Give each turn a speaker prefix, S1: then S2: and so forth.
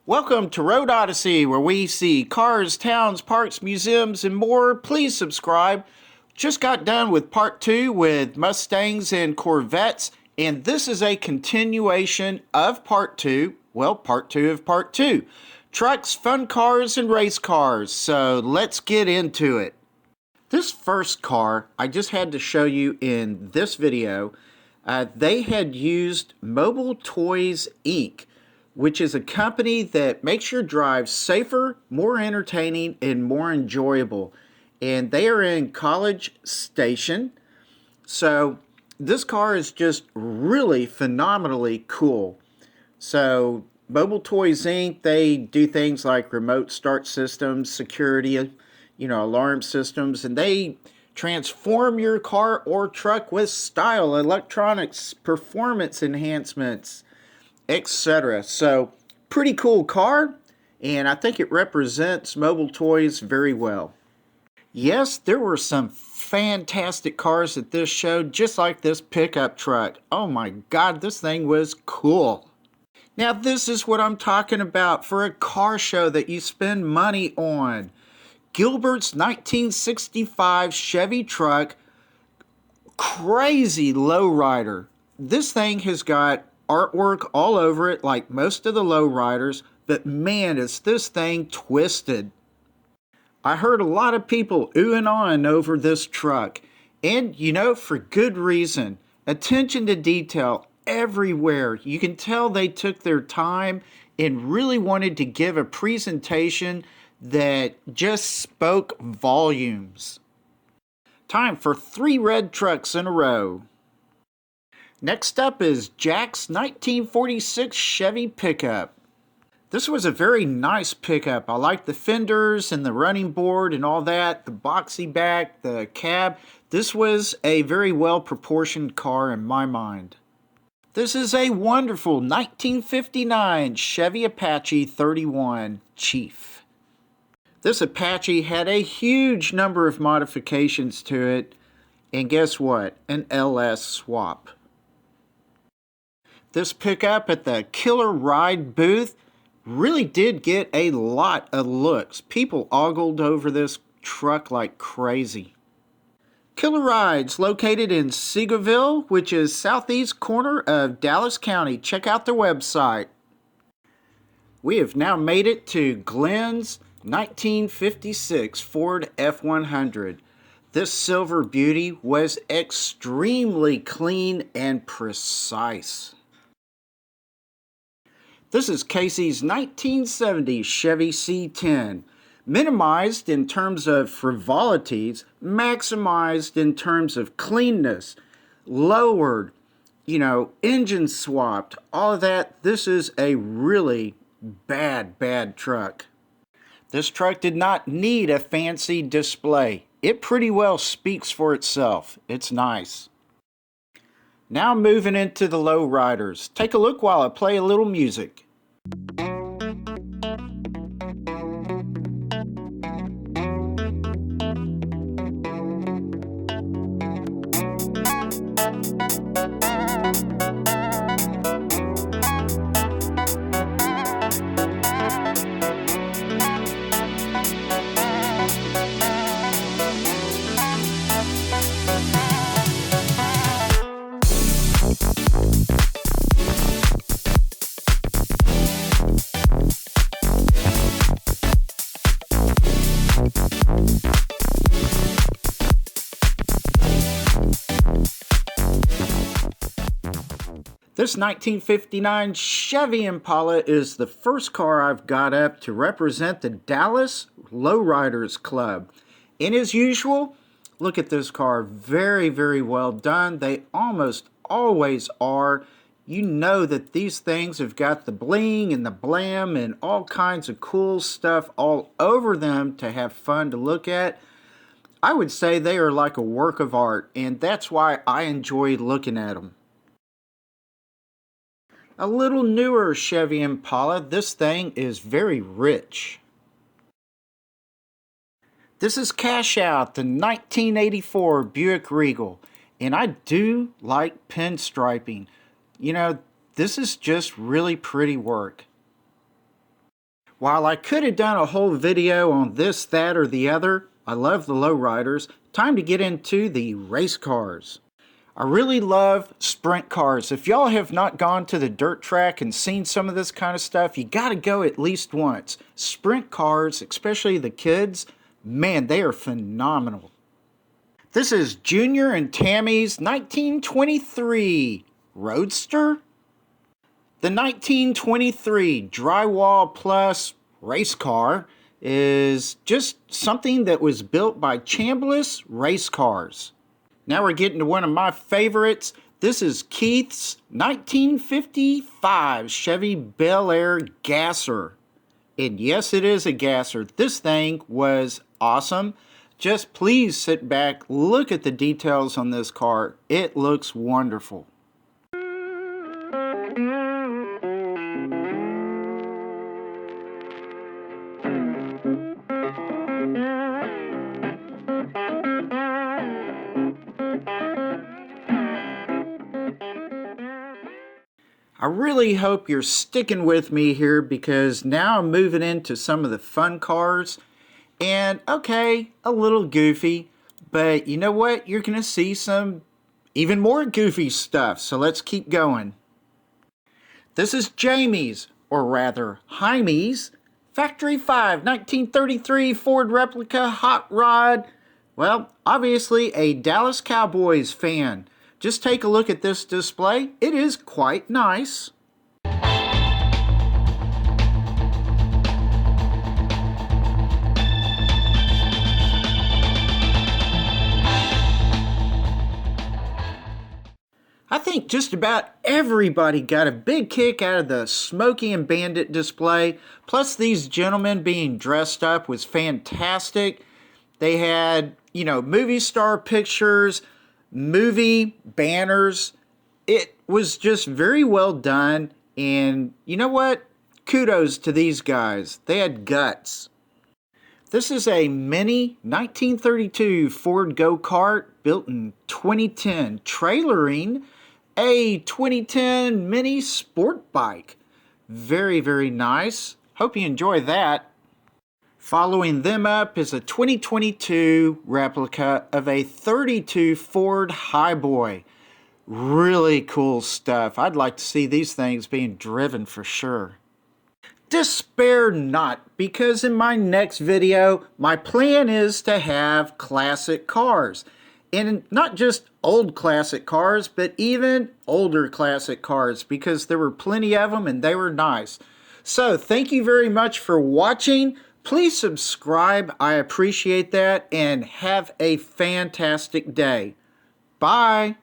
S1: Welcome to Road Odyssey, where we see cars, towns, parks, museums, and more. Please subscribe. Just got done with part 2 with Mustangs and Corvettes, and this is a continuation of part 2. Well, part 2 of part 2. Trucks, fun cars, and race cars. So let's get into it. This first car, I just had to show you in this video. They had used Mobile Toys Inc., which is a company that makes your drive safer, more entertaining, and more enjoyable. And they are in College Station. So this car is just really phenomenally cool. So Mobile Toys Inc., they do things like remote start systems, security, alarm systems, and they transform your car or truck with style, electronics, performance enhancements, etc. So, pretty cool car, and I think it represents Mobile Toys very well. Yes, there were some fantastic cars at this show, just like this pickup truck. Oh my God, this thing was cool. Now, this is what I'm talking about for a car show that you spend money on. Gilbert's 1965 Chevy truck, crazy lowrider. This thing has got artwork all over it like most of the lowriders, but man, is this thing twisted. I heard a lot of people ooh and ahhing over this truck, and for good reason. Attention to detail everywhere. You can tell they took their time and really wanted to give a presentation that just spoke volumes. Time for 3 red trucks in a row. Next up is Jack's 1946 Chevy pickup. This was a very nice pickup. I like the fenders and the running board and all that, the boxy back, the cab. This was a very well proportioned car in my mind. This is a wonderful 1959 Chevy Apache 31 Chief. This Apache had a huge number of modifications to it, and guess what? An LS swap. This pickup at the Killer Ride booth really did get a lot of looks. People ogled over this truck like crazy. Killer Ride's located in Seagoville, which is southeast corner of Dallas County. Check out their website. We have now made it to Glenn's 1956 Ford F100. This silver beauty was extremely clean and precise. This is Casey's 1970 Chevy C10. Minimized in terms of frivolities, maximized in terms of cleanness, lowered, engine swapped, all of that. This is a really bad truck. This truck did not need a fancy display. It pretty well speaks for itself. It's nice. Now moving into the lowriders. Take a look while I play a little music. This 1959 Chevy Impala is the first car I've got up to represent the Dallas Lowriders Club. And as usual, look at this car. Very, very well done. They almost always are. You know that these things have got the bling and the blam and all kinds of cool stuff all over them to have fun to look at. I would say they are like a work of art, and that's why I enjoy looking at them. A little newer Chevy Impala. This thing is very rich. This is Cash Out, the 1984 Buick Regal. And I do like pinstriping. This is just really pretty work. While I could have done a whole video on this, that, or the other, I love the lowriders. Time to get into the race cars. I really love sprint cars. If y'all have not gone to the dirt track and seen some of this kind of stuff, you gotta go at least once. Sprint cars, especially the kids, man, they are phenomenal. This is Junior and Tammy's 1923 Roadster. The 1923 Drywall Plus race car is just something that was built by Chambliss Race Cars. Now we're getting to one of my favorites. This is Keith's 1955 Chevy Bel Air Gasser. And yes, it is a gasser. This thing was awesome. Just please sit back, look at the details on this car. It looks wonderful. I really hope you're sticking with me here because now I'm moving into some of the fun cars. And okay, a little goofy, but you know what? You're going to see some even more goofy stuff. So let's keep going. This is Jamie's, or rather Jaime's, Factory 5 1933 Ford replica hot rod. Well, obviously a Dallas Cowboys fan. Just take a look at this display. It is quite nice. I think just about everybody got a big kick out of the Smokey and Bandit display. Plus these gentlemen being dressed up was fantastic. They had, movie star pictures, movie banners. It was just very well done, and you know what? Kudos to these guys. They had guts. This is a mini 1932 Ford Go-Kart built in 2010, trailering a 2010 mini sport bike. Very, very nice. Hope you enjoy that. Following them up is a 2022 replica of a 32 Ford Highboy. Really cool stuff. I'd like to see these things being driven for sure. Despair not, because in my next video, my plan is to have classic cars. And not just old classic cars, but even older classic cars, because there were plenty of them and they were nice. So thank you very much for watching. Please subscribe, I appreciate that, and have a fantastic day. Bye!